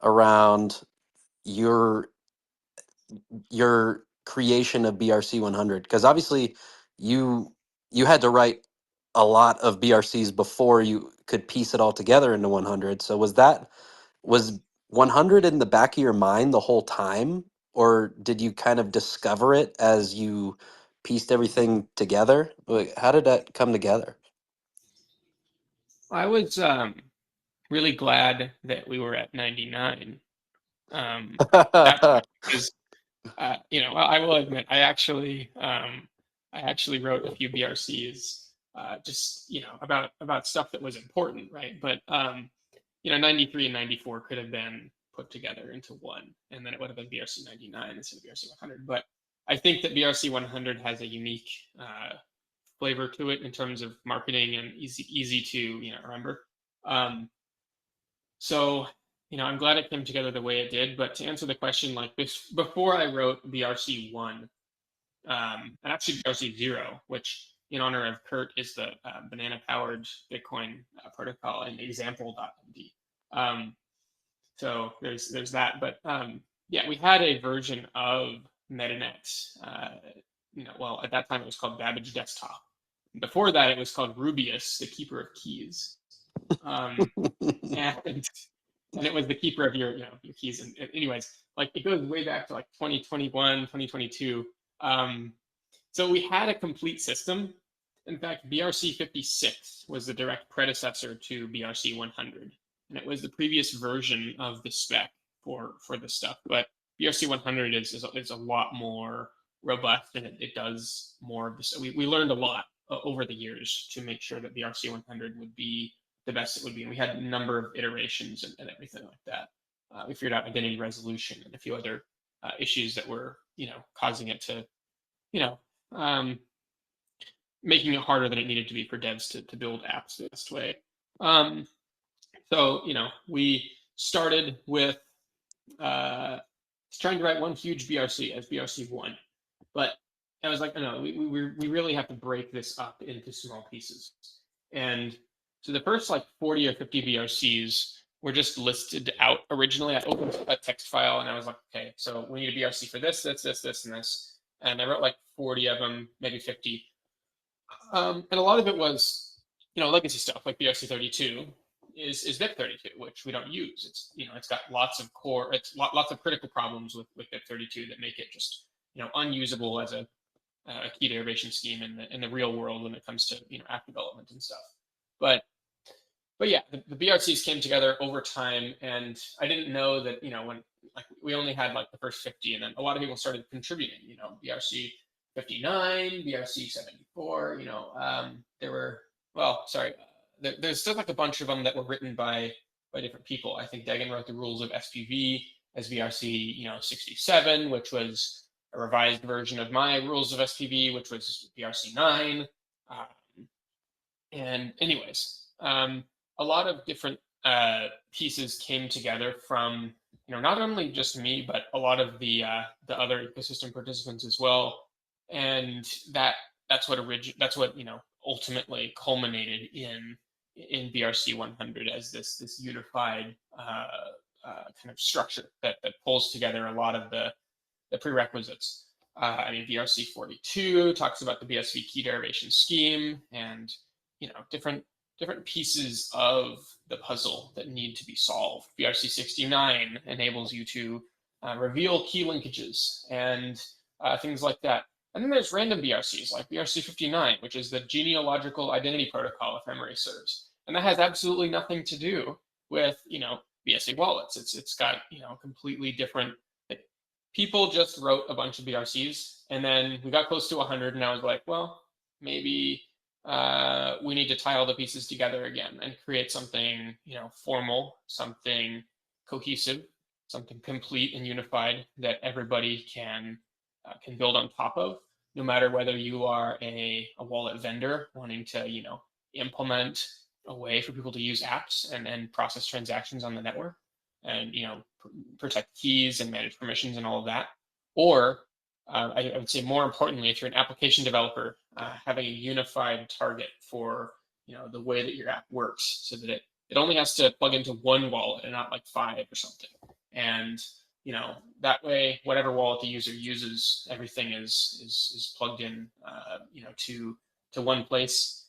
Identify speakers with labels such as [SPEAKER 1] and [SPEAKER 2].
[SPEAKER 1] around your your creation of BRC 100? Because obviously you you had to write a lot of BRCs before you could piece it all together into 100. So was 100 in the back of your mind the whole time, or did you kind of discover it as you pieced everything together? Like, how did that come together?
[SPEAKER 2] I was really glad that we were at 99 at that point because I will admit I actually wrote a few BRCs just about stuff that was important, right? But 93 and 94 could have been put together into one, and then it would have been BRC 99 instead of BRC 100. But I think that BRC 100 has a unique flavor to it in terms of marketing and easy to remember. Um, so I'm glad it came together the way it did. But to answer the question, like before I wrote BRC 1, and actually BRC 0, which in honor of Kurt is the banana-powered Bitcoin protocol and example.md. So there's that. But yeah, we had a version of Metanet. Well, at that time it was called Babbage Desktop. Before that, it was called Rubius, the keeper of keys. And it was the keeper of your keys. And anyways, like it goes way back to like 2021, 2022. So we had a complete system. In fact, BRC 56 was the direct predecessor to BRC 100, and it was the previous version of the spec for this stuff. But BRC 100 is a lot more robust, and it does more of this. We learned a lot over the years to make sure that BRC 100 would be the best it would be. And we had a number of iterations and everything like that. We figured out identity resolution and a few other issues that were, causing it to, making it harder than it needed to be for devs to build apps the best way. So, we started with trying to write one huge BRC as BRC 1. But I was like, no, we really have to break this up into small pieces. And so the first like 40 or 50 BRCs were just listed out originally. I opened a text file and I was like, okay, so we need a BRC for this, this, and this. And I wrote like 40 of them, maybe 50. And a lot of it was, legacy stuff like BRC 32 is BIP32, which we don't use. It's, it's got lots of lots of critical problems with BIP32 that make it just, unusable as a key derivation scheme in the real world when it comes to, app development and stuff. But yeah, the BRCs came together over time, and I didn't know that, when like we only had like the first 50, and then a lot of people started contributing, BRC 59, BRC 74, there were, there's still like a bunch of them that were written by different people. I think Dagan wrote the rules of SPV as BRC, 67, which was a revised version of my rules of SPV, which was BRC 9. And anyways, a lot of different pieces came together from, not only just me, but a lot of the other ecosystem participants as well. And that's what ultimately culminated in BRC 100 as this unified kind of structure that pulls together a lot of the prerequisites. BRC 42 talks about the BSV key derivation scheme and different pieces of the puzzle that need to be solved. BRC 69 enables you to reveal key linkages and things like that. And then there's random BRCs like BRC 59, which is the genealogical identity protocol, if memory serves. And that has absolutely nothing to do with, BSC wallets. It's got, completely different. People just wrote a bunch of BRCs, and then we got close to 100, and I was like, well, maybe we need to tie all the pieces together again and create something, formal, something cohesive, something complete and unified that everybody can build on top of, no matter whether you are a wallet vendor wanting to, implement a way for people to use apps and process transactions on the network and, protect keys and manage permissions and all of that. Or I would say more importantly, if you're an application developer, having a unified target for, the way that your app works so that it only has to plug into one wallet and not like 5 or something. and that way, whatever wallet the user uses, everything is plugged in, to one place.